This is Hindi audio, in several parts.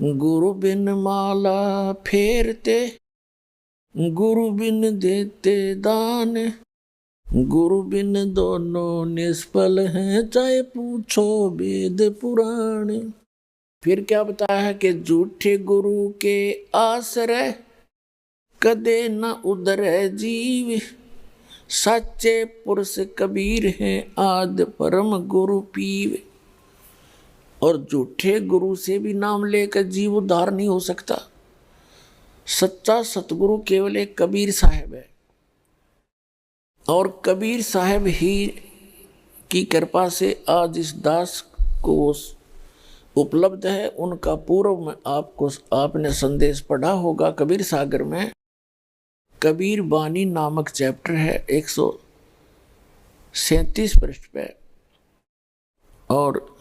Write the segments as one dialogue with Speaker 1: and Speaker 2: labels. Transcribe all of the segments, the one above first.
Speaker 1: गुरु बिन माला फेरते, गुरु बिन देते दान, गुरु बिन दोनों निष्फल हैं, चाहे पूछो वेद पुराण। फिर क्या बताया है कि झूठे गुरु के आश्रय कदे न उधरे जीव, सच्चे पुरुष कबीर हैं आदि परम गुरु पीव। और झूठे गुरु से भी नाम लेकर जीव उद्धार नहीं हो सकता। सच्चा सतगुरु केवल एक कबीर साहब है, और कबीर साहब ही की कृपा से आज इस दास को उपलब्ध है। उनका पूर्व में आपने संदेश पढ़ा होगा कबीर सागर में। कबीर बानी नामक चैप्टर है 137 पृष्ठ पे, और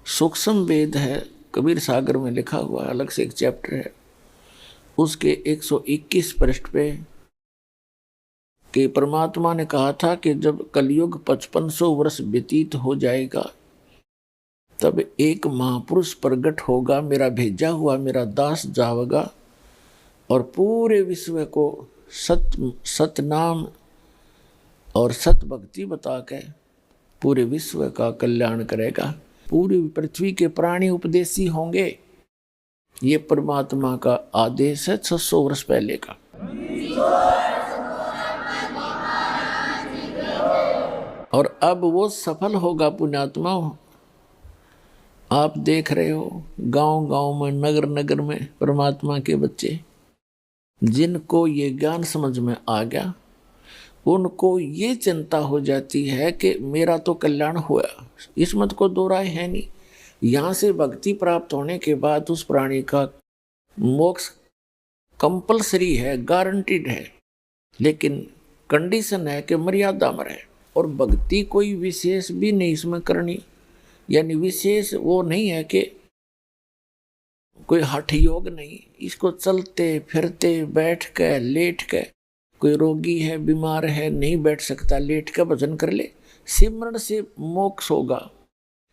Speaker 1: सूक्ष्म वेद है कबीर सागर में लिखा हुआ अलग से एक चैप्टर है, उसके 121 पृष्ठ पे कि परमात्मा ने कहा था कि जब कलयुग 5500 वर्ष व्यतीत हो जाएगा तब एक महापुरुष प्रकट होगा, मेरा भेजा हुआ मेरा दास जाएगा और पूरे विश्व को सत नाम और सत भक्ति बता के पूरे विश्व का कल्याण करेगा। पूरी पृथ्वी के प्राणी उपदेशी होंगे। ये परमात्मा का आदेश है 600 वर्ष पहले का। और अब वो सफल होगा पुण्यात्मा। आप देख रहे हो गांव गांव में, नगर नगर में परमात्मा के बच्चे, जिनको ये ज्ञान समझ में आ गया, उनको ये चिंता हो जाती है कि मेरा तो कल्याण हुआ। इस मत को दो राय है नहीं। यहाँ से भक्ति प्राप्त होने के बाद उस प्राणी का मोक्ष कंपलसरी है, गारंटीड है, लेकिन कंडीशन है कि मर्यादा में रहे। और भक्ति कोई विशेष भी नहीं इसमें करनी, यानी विशेष वो नहीं है कि कोई हठ योग नहीं। इसको चलते फिरते बैठ के लेट के, कोई रोगी है बीमार है नहीं बैठ सकता, लेट के भजन कर ले, सिमरण से मोक्ष होगा।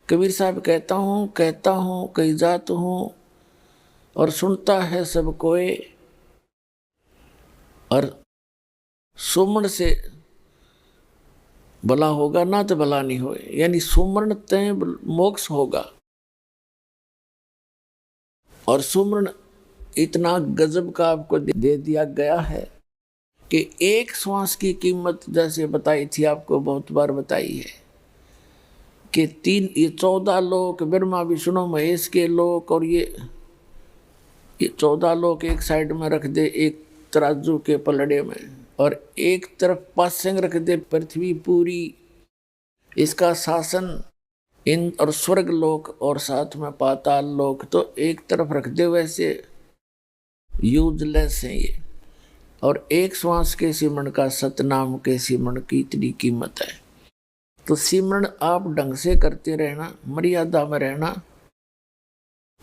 Speaker 1: कबीर साहब कहता हूँ कई जात हूँ और सुनता है सब कोई, और सुमरण से भला होगा ना तो भला नहीं होए, यानी सुमरण तय मोक्ष होगा। और सुमरण इतना गजब का आपको दे दिया गया है कि एक श्वास की कीमत जैसे बताई थी, आपको बहुत बार बताई है कि 14 लोक, ब्रह्मा विष्णु महेश के लोक, और ये 14 लोक एक साइड में रख दे एक तराजू के पलड़े में, और एक तरफ पासंग रख दे पृथ्वी पूरी, इसका शासन इन और स्वर्ग लोक और साथ में पाताल लोक तो एक तरफ रख दे, वैसे यूजलेस है ये। और एक श्वास के सिमरण का, सतनाम के सिमरण की इतनी कीमत है। तो सिमरण आप ढंग से करते रहना, मर्यादा में रहना,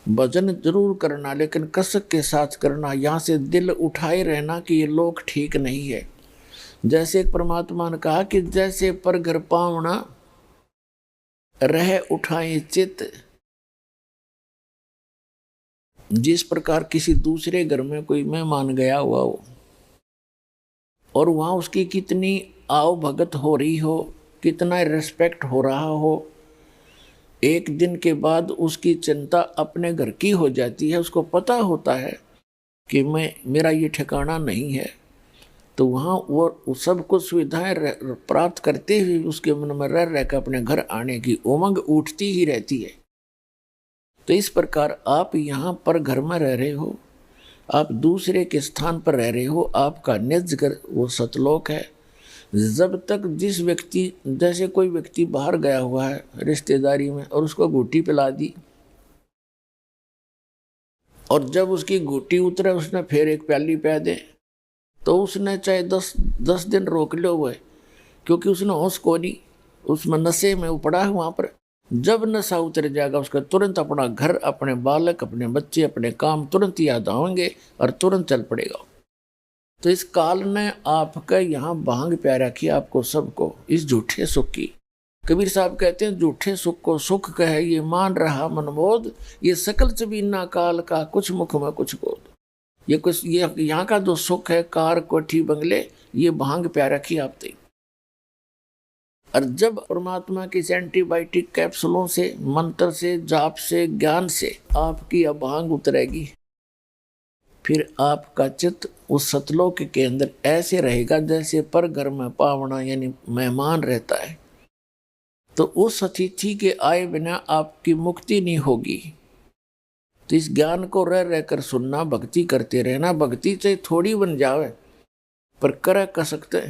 Speaker 1: भजन जरूर करना लेकिन कसक के साथ करना। यहाँ से दिल उठाए रहना कि ये लोक ठीक नहीं है। जैसे एक परमात्मा ने कहा कि जैसे पर घर पावना रह उठाए चित, जिस प्रकार किसी दूसरे घर में कोई मेहमान गया हुआ हो और वहां उसकी कितनी आओ भगत हो रही हो, कितना रिस्पेक्ट हो रहा हो, एक दिन के बाद उसकी चिंता अपने घर की हो जाती है। उसको पता होता है कि मेरा ये ठिकाना नहीं है, तो वहाँ वो सब कुछ सुविधाएं प्राप्त करते हुए उसके मन में रह कर अपने घर आने की उमंग उठती ही रहती है। तो इस प्रकार आप यहाँ पर घर में रह रहे हो, आप दूसरे के स्थान पर रह रहे हो, आपका निज घर वो सतलोक है। जब तक जिस व्यक्ति, जैसे कोई व्यक्ति बाहर गया हुआ है रिश्तेदारी में और उसको घूटी पिला दी, और जब उसकी घूटी उतरे उसने फिर एक प्याली पिला दे, तो उसने चाहे 10 दिन रोक लो हुए, क्योंकि उसने होश को नहीं, उसमें नशे में पड़ा है। वहाँ पर जब नशा उतर जाएगा उसका तुरंत अपना घर, अपने बालक, अपने बच्चे, अपने काम तुरंत याद आएंगे और तुरंत चल पड़ेगा। तो इस काल ने आपका यहाँ भांग प्यार रखी आपको सबको इस झूठे सुख की, कबीर साहब कहते हैं झूठे सुख को सुख कहे ये मान रहा मनमोद, ये सकल चबीना काल का कुछ मुख में कुछ बोध। ये कुछ ये यहाँ का जो सुख है कार कोठी बंगले, ये भांग प्या रखी आपते। और जब परमात्मा की एंटीबायोटिक कैप्सूलों से, मंत्र से, जाप से, ज्ञान से आपकी अभांग उतरेगी, फिर आपका चित्त उस सतलोक के अंदर ऐसे रहेगा जैसे पर घर में पावना यानी मेहमान रहता है। तो उस अतिथि के आए बिना आपकी मुक्ति नहीं होगी। तो इस ज्ञान को रह रहकर सुनना, भक्ति करते रहना। भक्ति से थोड़ी बन जावे पर करे कसकते,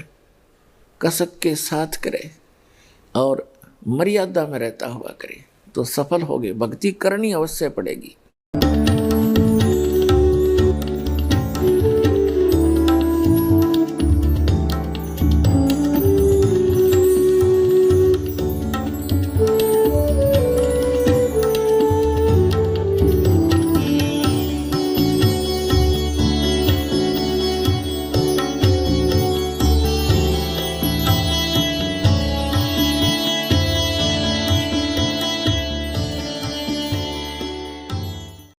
Speaker 1: कसक के साथ करे और मर्यादा में रहता हुआ करे तो सफल होगे। भक्ति करनी अवश्य पड़ेगी।